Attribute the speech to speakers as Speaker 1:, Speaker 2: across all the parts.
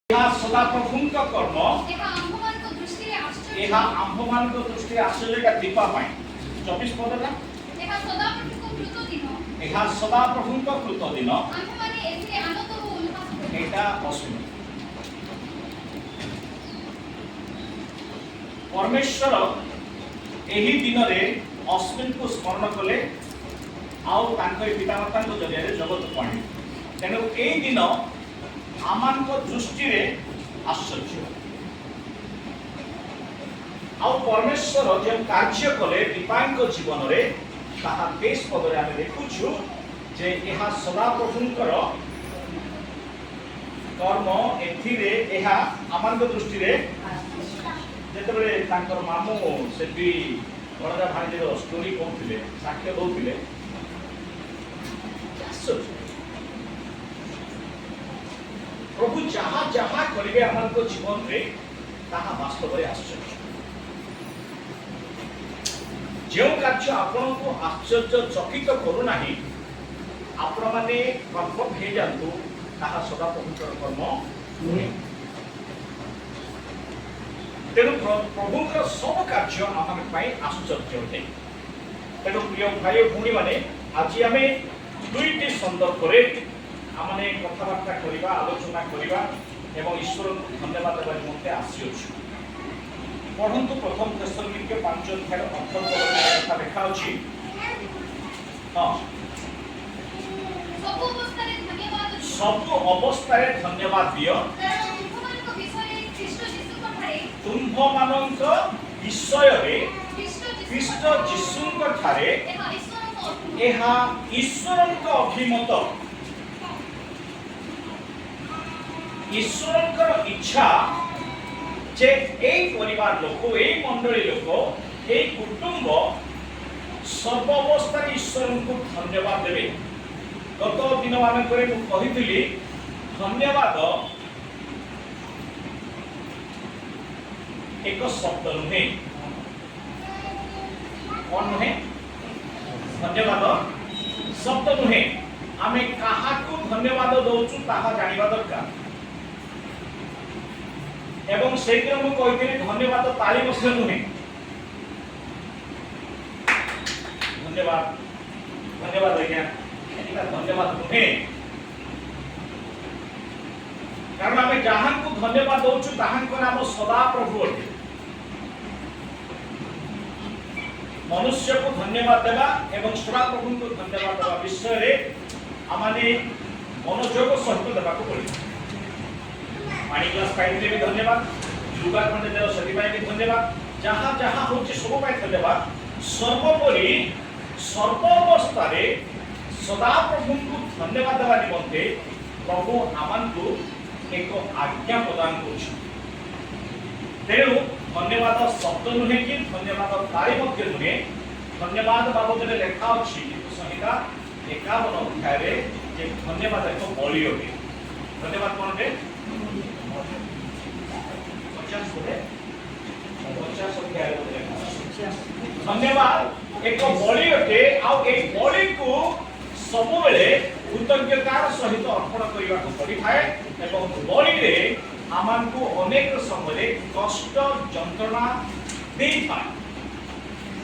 Speaker 1: सदाप्रभुଙ୍କ कर्म ଏହା ଆମ୍ଭମାନଙ୍କ ଦୃଷ୍ଟିରେ ଆଶ୍ଚର୍ଯ୍ୟ ଦୀପା ପାଇଁ 24 ପଦଟା ଏହା ସଦାପ୍ରଭୁଙ୍କ କୃତ ଦିନ ଏଇଟା ଅଶ୍ୱିନ परमेश्वर ଏହି ଦିନରେ ଅଶ୍ୱିନକୁ ସ୍ମରଣ କଲେ ଆଉ ତାଙ୍କ ପିତାମାତାଙ୍କ ଜରିଆରେ ଜଗତକୁ ଆଣିଲେ ତେଣୁ ଏହି ଦିନ आमानक दृष्टि रे आश्चर्य आ परमेश्वर जो कार्य कले दीपांक जीवन रे ताहा 23 पद रे आमे देखुछु जे एहा सदा प्रभुंकर कर्म एथिरे एहा आमानक दृष्टि रे जेतेबेले तांकर मामू सेठी बड़दा भाणीर स्टोरी कहउथिले साक्ष्य दउथिले आश्चर्य प्रभु जहाँ जहाँ करेंगे आम जीवन में ताहा वास्तव में आश्चर्य जो कार्य आपण को आश्चर्य चकित करूना आपण मैंने कन्फर्म हो जातु ताहा सदा पवित्र कर्म नुहे तेणु प्रभुंर सब कार्य आम आश्चर्य होते तेणु प्रिय भाई भूणी मैंने आज आम दुईटी संदर्भ आमने कथबार्ता करिबा आलोचना करिबा एवं ईश्वर को धन्यवाद देबा निमंते आसीअछु पढ़ंतु प्रथम थेसलोनिके 5 अध्याय 18 पद कथा लिखा अछि हां सब अवस्था रे धन्यवाद दियो तुम्भ मानंक विषय रे ख्रीष्ट जीशुंक ठारे एहा ईश्वरंक अभिमत ईश्वर इच्छा जे एई परिवार लोक एई मंडली लोक एई कुटुंब सर्वावस्था ईश्वर को धन्यवाद देवे गत दिन मानक कही धन्यवाद एक शब्द नुहे कौन नुहे धन्यवाद शब्द नुहे आमे काहाकू धन्यवाद दउचु ताहा जानिबा दरकार एवं से दिन मुझे धन्यवाद ताली बसले नुहे धन्यवाद धन्यवाद आज्ञा धन्यवाद नुहे कारण आम जहां को धन्यवाद दउचु ताहां नाम सदा प्रभु अटे मनुष्य को धन्यवाद देवा एवं सदा प्रभु को धन्यवाद देवा विषय रे आमाने मनोयोग सहित देवा को पड़े पानी ग्लास पाइले भी धन्यवाद लुगा खंडे देव सती भी धन्यवाद जहाँ जहाँ होची सब पाई धन्यवाद सर्वोपरि सर्वावस्था रे सदा प्रभु को धन्यवाद देवा निमंते प्रभु आमान को एक आज्ञा प्रदान कर तेणु धन्यवाद शब्द नुहे कि धन्यवाद तारी मध्य नुहे धन्यवाद बाबद लेखा अच्छी संहिता 51 अध्याय रे जे धन्यवाद एक बलि अटे धन्यवाद कौन रे 50 अध्याय धन्यवाद एक बलि अटे आ एक बलि को सब बेले कृतज्ञतार सहित अर्पण करने को पड़ी थाए एवं बलि रे आमान को अनेक समय कष्ट जंत्रणा दे थाए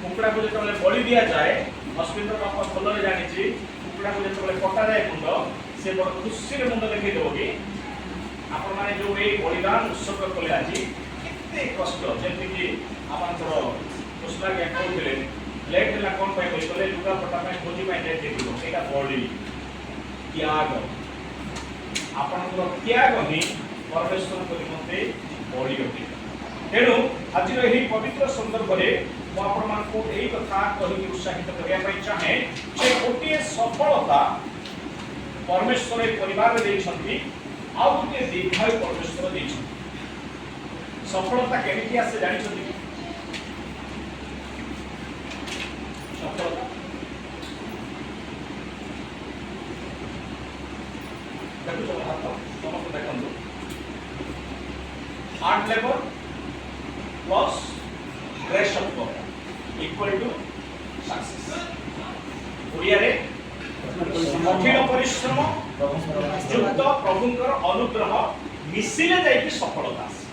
Speaker 1: कुकुड़ा को जब बलि दिया जाए हस्पिटाल बाप भल जानी कुकुड़ा को जब कटा जाए मुंड से बड़ खुशी मुंड देखी देव कि आपण माने जो ए बलिदान उत्सर्ग कले आज केते कष्ट जेंति कि आमानकर पुस्तक के कहउथिले लेट हला कोन पाई बोली कले लुगा पटा पाई खोजी पाई लेट देबो एटा बलि त्याग आपनकर त्याग ही परमेश्वर को निमंते बलि अटे तेणु आज एही पवित्र संदर्भ रे मो आपण मान को एही कथा कहि उत्साहित करिया पाई चाहे जे गोटे सफलता परमेश्वर ए परिवार रे दैछंती आउ गोटे दीर्घायु परमेश्वर दैछंती सफलता केमिति आसे जानि छथि सफलता देखो तो हाथ समस्त देखंतु hard labour plus grace of God equal to success Odia रे कठिन परिश्रम युक्त प्रभुंकर अनुग्रह मिसिले जाइए सफलता आसे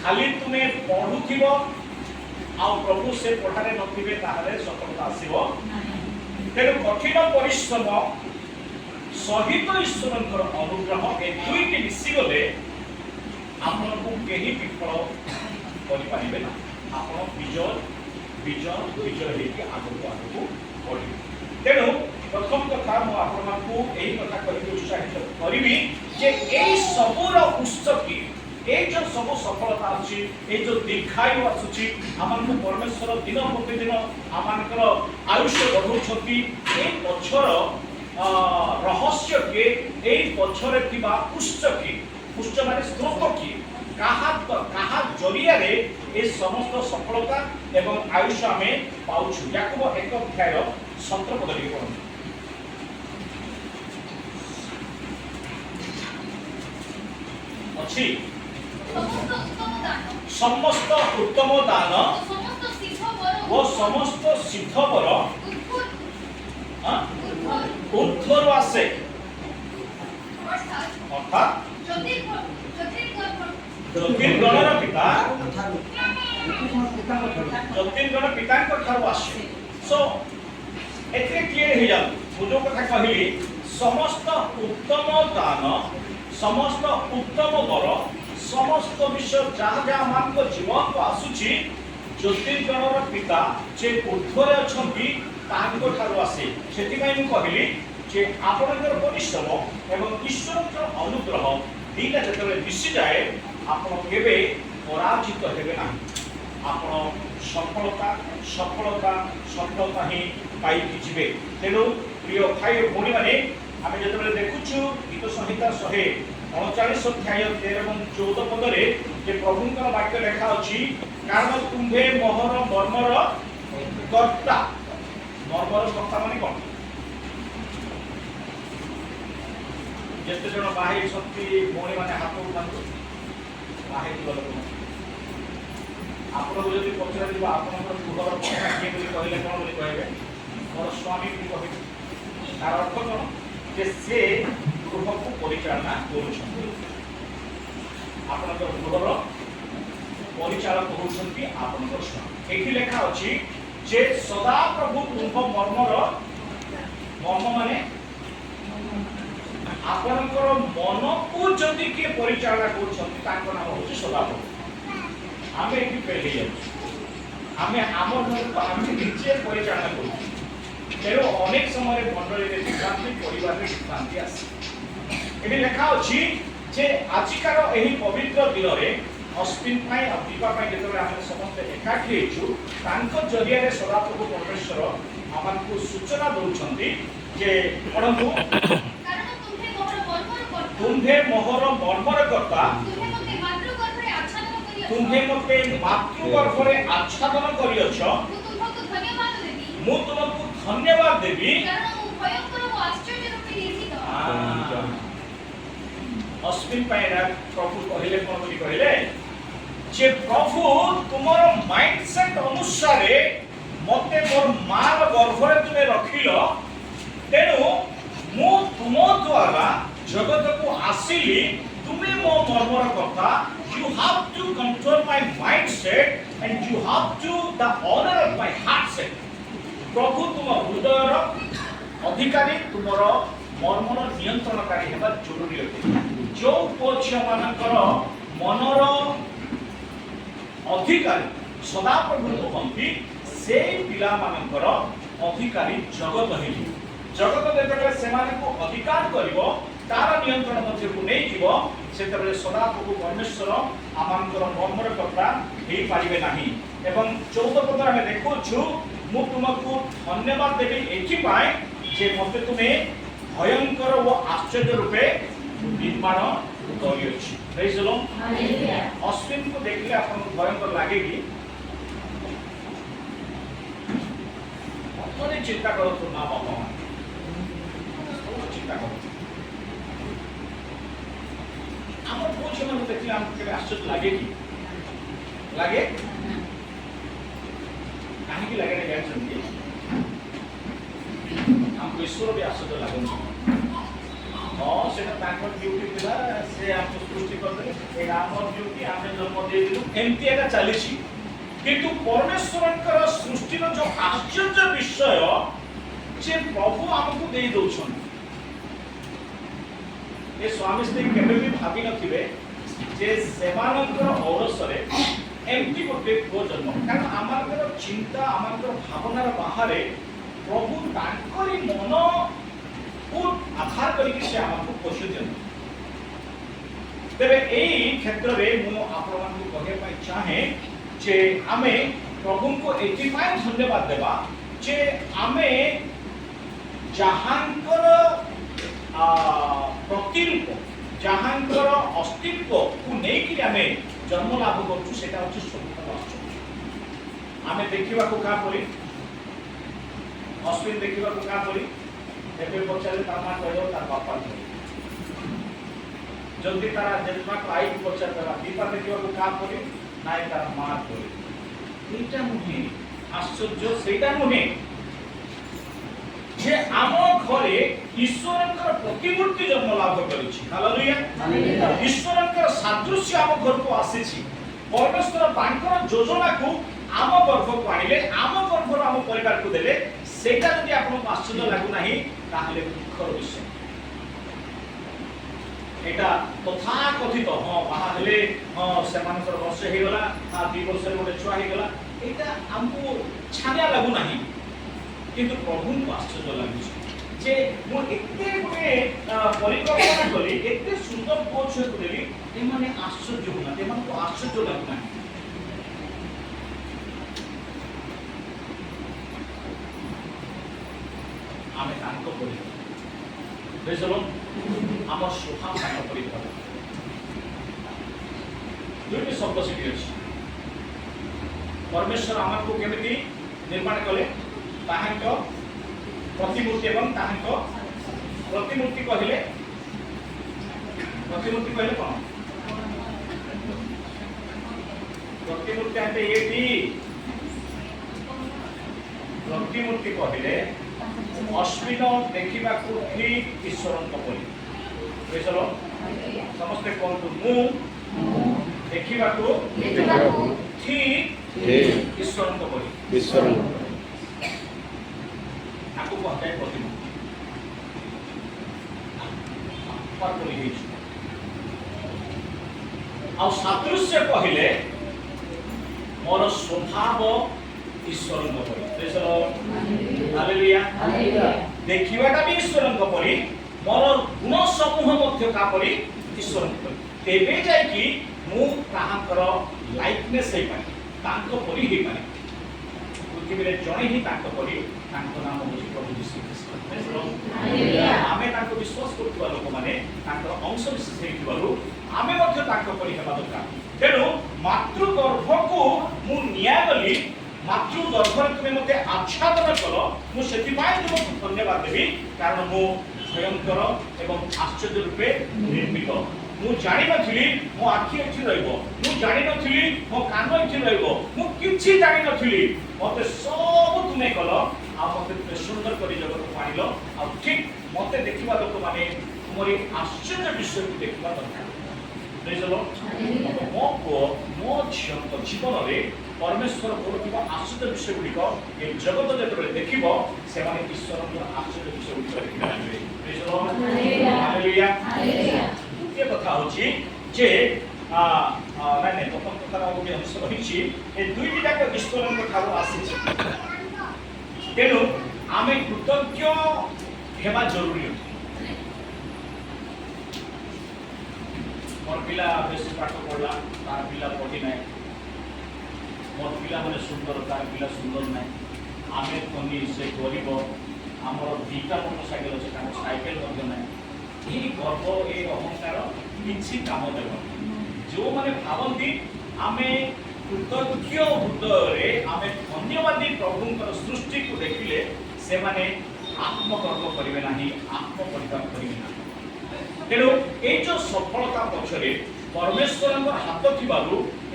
Speaker 1: खाली तुम्हें पढ़ुथिब आ प्रभु से पठारे नथिबे ताहारे सफलता आसीबो तेणु कठिन परिश्रम सहित ईश्वरंकर अनुग्रह ए दुईटी मिसी गले आपनको केही विफल करि पारिबे ना आपण विजय विजय विजय हेकि आगु बढ़ी तेणु प्रथम कथा मु आपको यही कथा करके उत्साहित करी जे एई सबुर उत्स की ए जो सब सफलता अछि ए जो दीर्घायु आसुछि हमन परमेश्वर दिन प्रतिदिन आमानकर आयुष्य बढ़ौछथि ए पछर रहस्य के ए पछरे थिबा उत्स की उत्स माने स्रोत की कहा जरिया रे ए समस्त सफलता एवं आयुष्य हमें पाउछु याकूब 1 अध्याय 17 पद लिखे पढु अछि समस्त उत्तम दान वो समस्त सिद्ध वर ऊर्ध्वर आसे अर्थात ज्योतिर्गणर पिता ज्योतिर्गण पिता को ठारो आसे सो एथे क्लियर हो जा मु जो कथा कहली समस्त उत्तम दान समस्त उत्तम वर समस्त विषय जहाँ जहाँ मान को जीवन को आसुची ज्योतिर्गणर पिता जे ऊर्ध्वरे अछंती तांको ठारो आसे सेति पई मु कहली जे आपनकर परिश्रम एवं ईश्वरकर अनुग्रह दीटा जतरे मिसी जाए आपण केबे पराजित हेबे ना आपण सफलता सफलता सफलता ही पाई जिवे तेनु प्रिय भाई भौणी माने आमे जतरे देखुछु गीत संहिता 139 अध्याय 13 एवं 14 पदरे जे प्रभुंकर वाक्य लेखा अछि कारण तुम्भे मोहर मर्मर कर्ता माने कोन जेते जण बाहे शक्ति भौणी माने हाथ उठाନ୍ତୁ बाहे दिबल आपण जदि पछरा दिबा आपनकर गृहर କଥା के बोली कहले कोन बोली कहबे मोर स्वामी भी कहबे तार अर्थ कोन जे से गृह को परिचालना करूछन्ति आपनकर गृहर परिचालक होउछन्ति आपनकर स्वामी एठी लेखा अछि जे सदा प्रभु तुम मर्मर मर्म माने आपनकर मन को जदि के परिचालना करूछन्ति ताको नाम होछि सदा प्रभु आमे एठी पेली जाउ आमे आमर मन को आमे निचे परिचालना करू तेरो अनेक समय मंडली रे विश्रांति परिवार रे विश्रांति आसे एठी लेखा अछि जे आजिकार एही पवित्र दिन रे अश्विन पाई आ दीपा पाई जेतले हम समस्त एकाठी हेचु तांको जरिया रे सदाप्रभु परमेश्वर हमनको सूचना दउछन्ति जे पढंतु तुम्भे मोहर मर्मर करता तुम्भे मते मातृगर्भ रे आच्छादन करियछ मु तुमको धन्यवाद देबी अश्विन पाइना प्रभु कहले कोन बोली कहले जे प्रभु तुमर माइंडसेट अनुसार मते मोर मार गर्भ रे तुमे रखिलो तेनु मु तुम द्वारा जगत को आसिली तुमे मो मर्मर करता you have to control my mindset and you have to the honor of my heart set प्रभु तुम हृदयर अधिकारी तुमर मर्मर नियंत्रणकारी हेबा जरूरी अटे जो पोछिया मानकर मनर अधिकारी सदा प्रभु कहंती से पिला मानकर अधिकारी जगत हेली जगत जेतबे सेमाने को अधिकार करिवो तार नियंत्रण मध्य को नै जीवो सेतबे सदा प्रभु परमेश्वर आमानकर मर्मर करता हेई पारिबे नाही एवं 14 पद हमें देखुछु मु तुमको धन्यवाद देबी एथि पाए जे मते तुमे भयंकर व आश्चर्य रूपे निर्माण करियछि praise the Lord hallelujah Ashwin को देखले आपन भयंकर लागेगी अपने चिंता करो तो ना बाबा चिंता करो हमर पूछ मन देखले हम के आश्चर्य लागेगी लागे काहे की लागे नहीं जानछन्ती हमको ईश्वर भी आश्चर्य लागो हाँ सेटा ताकर ड्यूटी थिला से हम सृष्टि करते एटा हमर ड्यूटी आमे जन्म दे दिलु एमती एका चलीछि किंतु परमेश्वरकर सृष्टिर जो आश्चर्य विषय जे प्रभु हमकु देई दोछन ए स्वामी स्त्री केबे भी भाबी नथिबे जे सेमानकर औरसरे एमती गोटे को जन्म कारण आमार चिंता आमार भावनार बाहरे प्रभु तांकरी मन को आधार करके से हमको पोषित तेरे एई क्षेत्र रे मु आपन को कहे पाई चाहे जे आमे प्रभु को एथि पाई धन्यवाद देबा जे आमे जहांकर प्रतिरूप जहांकर अस्तित्व को नै कि आमे जन्म लाभ करछु सेटा होछि सबटा आश्चर्य आमे देखिबा को का परि अश्विन देखिबा को का परि एबे पचारे तार मां कहलो तार बापा जल्दी तारा जन्मा को आई पचार तारा दीपा देखिबा को का परि नाय तार मां परि एटा मुहे आश्चर्य सेटा मुहे जे आम घरे ईश्वरकर प्रतिमूर्ति जन्म लाभ करिछि हालेलुया ईश्वरकर सादृश्य आम घर को आसीछि परमेश्वर तांकर योजना को आम गर्भ को आनिले आम गर्भ आम परिवार को देले सेटा जदि आपन आश्चर्य लागु नाही ताहले दुखर विषय एटा तथा कथित हां बाहा हेले हां सेमानकर वर्ष हे गला आ 2 वर्ष रे गोटे छुआ हे गला एटा हमको छानिया लागु नाही किंतु प्रभु को आश्चर्य लागु जे मो एते गोटे परिकल्पना करी एते सुंदर कोच हो देली ए माने आश्चर्य होना ए माने को आश्चर्य लागु नाही आमे तांको परि बेजलो हमर स्वभाव तांको परि भाव दुईटी शब्द सिटी अछि परमेश्वर हमको केमिति निर्माण कले ताहांको प्रतिमूर्ति एवं ताहांको प्रतिमूर्ति कहले कोन प्रतिमूर्ति आते एटी प्रतिमूर्ति कहले अश्विन देखिबा को ठीक ईश्वरन परि बुझलो समस्त कोन मु देखिबा को ठीक ईश्वरन परि
Speaker 2: ईश्वरन
Speaker 1: आपको कहते प्रतिमा पर बोली है आ सादृश्य कहले मोर स्वभाव ईश्वरन परि बुझलो हालेलुया देखिबाटा भी ईश्वरन परि मोर गुण समूह मध्य का परि ईश्वरन परि तेबे जाय कि मु ताहाकर लाइकनेस हे पाइ तांको परि हे पाइ पृथ्वी रे जणे ही तांको परि तांको नाम होछि प्रभु यीशु ख्रीष्ट हालेलुया आमे तांको विश्वास करथुवा लोक माने तांकर अंश विशेष हेतिबारु आमे मध्य तांको परि हेबा दरकार तेनु मातृ गर्भ को मु निया गली मातृ गर्भरे तुमे मते आच्छादन करो मु सेति पाई तुमको धन्यवाद देबी कारण मु भयंकर एवं आश्चर्य रूपे निर्मित मु जानि नथिली मो आखि एठी रहइबो मु जानि नथिली मो कान एठी रहइबो मु किछि जानि नथिली मते सब तुमे कलो आ मते तुमे सुंदर करी जगत पाइलो आ ठीक मते देखिबा लोक माने तुमरी आश्चर्य विषय को देखिबा दरकार बुझलो मो को मो झियो जीवन रे परमेश्वर करथिबा आश्चर्य विषय गुडिको ए जगत जेतबे देखिबो से माने ईश्वरक आश्चर्य विषय गुडिको देखिबा बुझलो हालेलुया हालेलुया ये कथा होची जे नाइ नाइ प्रथम कथार गोटे अंश रहिछि ए दुईटी जाक ईश्वरक ठारो आसीछि तेनु आमे कृतज्ञ हेबा जरूरी अछि मोर पिला बेसी पाठ पढ़ला तार पिला पढ़ी नाइ मोर पिला माने सुंदर तार पिला सुंदर नाइ आमे कोनी से गरीब हमर दुईटा मोटरसाइकेल अछि तार साइकेल मध्ये नाइ ई गर्व ए अहंकार किछि काम देबो जो माने भावंती आमे कृतज्ञ हृदय रे आमे धन्यवादी प्रभुंकर सृष्टि को देखिले से माने आत्मगर्व करिवे नाही आत्म परिताप करिवे नाही तेणु ये जो सफलता पक्षरे परमेश्वर हाथ थी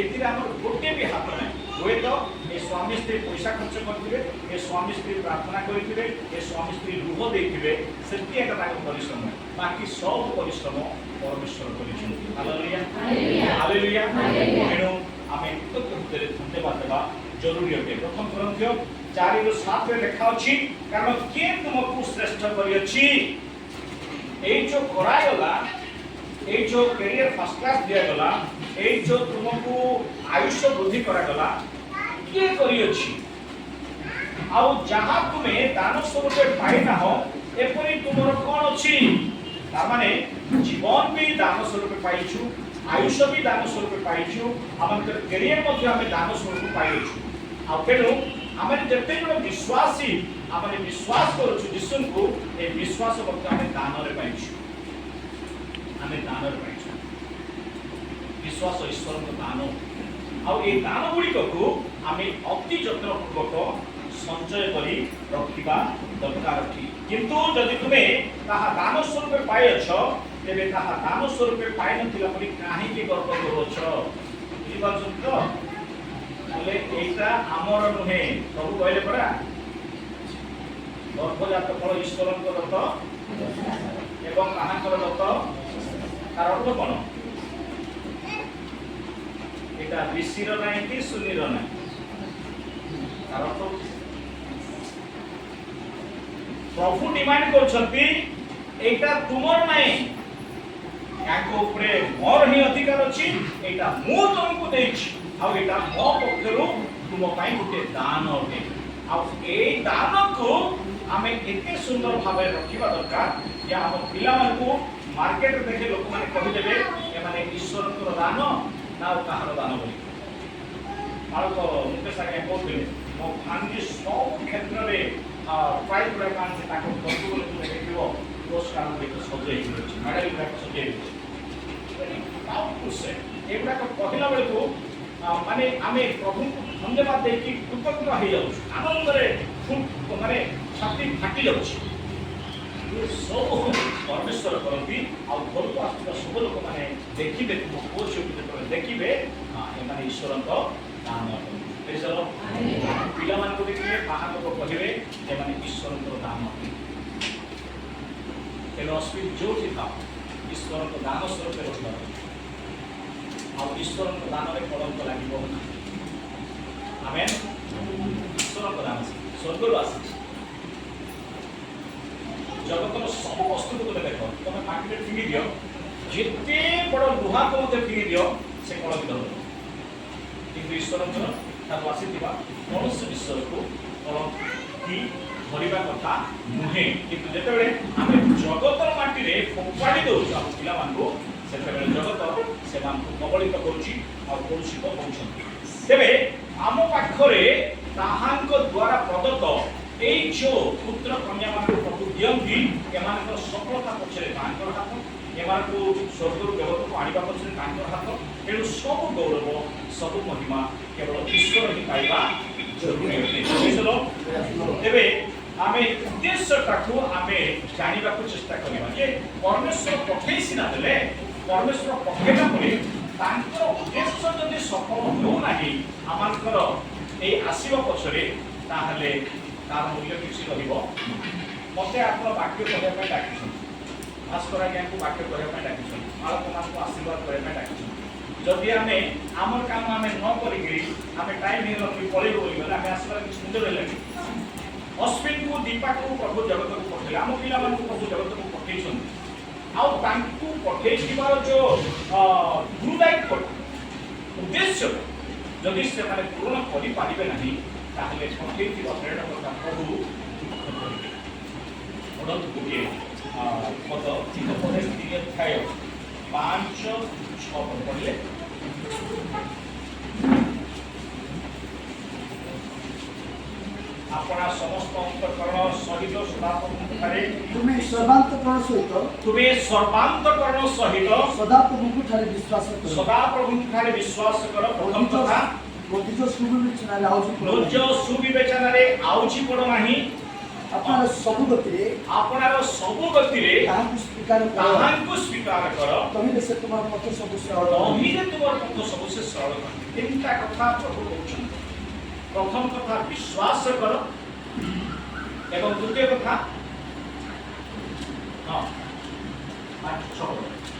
Speaker 1: एतिर हमर गोटे भी हाथ ना हुए तो ए स्वामी स्त्री पैसा खर्च करथिबे ए स्वामी स्त्री प्रार्थना करथिबे ए स्वामी स्त्री रुह देथिबे सेति एक ताको परिश्रम बाकी सब परिश्रम परमेश्वर करिसेंती हालेलुया
Speaker 2: हालेलुया
Speaker 1: हालेलुया एणु आमे कृतज्ञ धन्यवाद देबा जरूरी अटे प्रथम ग्रंथ 4:7 रे लिखा अछि कारण के तुमको श्रेष्ठ करि अछि ए जो करायला ए जो करियर फर्स्ट क्लास दिया गला ए जो तुमको आयुष्य वृद्धि करा गला के करि अछि आ जहा तुमे दान स्वरूप पाइना हो एपरि तुमर कोन अछि तार माने जीवन भी दान स्वरूप पाइछु आयुष्य भी दान स्वरूप पाइछु हमर करियर मध्ये हम दान स्वरूप पाइछु आ तेनु हमें जते जण विश्वासी हमें विश्वास करू यीशु को ए विश्वास मध्ये हम दान रे पाइछु हमें दान रे पाइछु विश्वास ईश्वर को दान आ ए दान गुडी को हमें अति यत्न पूर्वक संचय करी रखिबा दरकार अछि किंतु जदि तुमे ताहा दान स्वरूप पाइछ तेबे ताहा दान स्वरूप पाइ नथिला परि काहे के गर्व करूछ बुझि पाछन तो बोले एटा हमर नुहे प्रभु कहले परा गर्भजात फल ईश्वर को दत्त एवं काहाकर दत्त तार अर्थ कोन एटा ऋषिर नाही कि सुनिर नाही तार अर्थ प्रभु डिमांड करछंती एटा तुमर नाही याको ऊपर मोर ही अधिकार अछि एटा मु तुमको देछि आ एटा मो पक्षरु तुम पाई गुटे दान अटे आ ए दान को हमें एते सुंदर भाबे रखिबा दरकार या हम पिला मन को मार्केट देखे लोक माने कहि देबे ए माने ईश्वर को दान ना कहार दान बोली माल को मुके सागे कहते मो फांडी सब क्षेत्र रे प्राइज गुडा कान से ताको बस्तु बोले तुमे देखिबो पुरस्कार देखो सजै हिरछि मेडल गुडा सजै हिरछि पावरफुल से एगुडा को पहिला बेले को माने आमे प्रभु को धन्यवाद दे कि कृतज्ञ हो जाउ आनंद रे फुल माने छाती फाटी जाउ ये सब परमेश्वर करती आ घर को आस्था सब लोक माने देखिबे तुम कोच को देखिबे ए माने ईश्वर को दान चलो पिला मान को देखिए बाहर को कहबे जे माने ईश्वर को दान एनो स्पिरिट जो थी था ईश्वर को दान स्वरूप रखला आ ईश्वर को दान रे कलंक लागिबो आमेन ईश्वर को दान स्वर्ग आसी जगत में सब वस्तु को देखो तुम मार्केट फिंगी दियो जिते बड़ लुहा को मते फिंगी दियो से कलंक दो किंतु ईश्वर को ताको आसीथिबा मनुष्य विश्व को की धरिबा कथा नुहे किंतु जेते बेले आमे जगतर माटी रे फोपाडी दउ आ पिला मान को सेते बेले जगत से मान को कबलित करूची आ कलुषित होउछन तेबे आम पाखरे ताहांक द्वारा प्रदत्त एई जो पुत्र कन्या मान को प्रभु दियंती एमान सफलता पछरे तांकर हाथ एमान को स्वर्ग जगत को आनिबा पछरे तांकर हाथ एनु सब गौरव सब महिमा केवल ईश्वर ही पाइबा जरूरी होते चलो तेबे आमे उद्देश्यटा को आमे जानिबा को चेष्टा करिबा जे परमेश्वर पठेई सिना देले परमेश्वर पठेला परे तांकर उद्देश्य जदि सफल हो नाही आमानकर ए आसीबा पछरे ताहले तार मूल्य किछि रहिबो मते आपण वाक्य कहया पय डाकिछन भास्कर ज्ञान को वाक्य कहया पय डाकिछन आलोचना को आशीर्वाद कहया पय डाकिछन जदि आमे आमर काम आमे न करिगिरी आमे टाइम ही रखि पळेबो बोली गला आमे आसबार कि सुंदर लागि अश्विन को दीपा को प्रभु जगत को पठेले आम पिला मान को प्रभु जगत को पठेछन आ तांकु पठेइबार जो गुरु दायित्व उद्देश्य जदि से माने पूर्ण करि पारिबे नाही ताहले पठेइबा प्रेरणा करता प्रभु ओडन गुटे पद 3 पद 3 अध्याय 5 6 पद पढ़ले अपना समस्त अंतःकरण सहित सदाप्रभुठारे
Speaker 3: तुम्हें सर्वांतःकरण सहित सदाप्रभुठारे विश्वास कर प्रथम कथा निज सुविवेचनारे आउची पड़ नाही
Speaker 2: अपनार सबु गतिरे
Speaker 3: ताहांकु स्वीकार कर
Speaker 2: तहिरे से तुमार पथ सब
Speaker 3: सरल तीनटा कथा प्रभु कहउछन प्रथम कथा विश्वास कर एवं द्वितीय कथा ମାଛ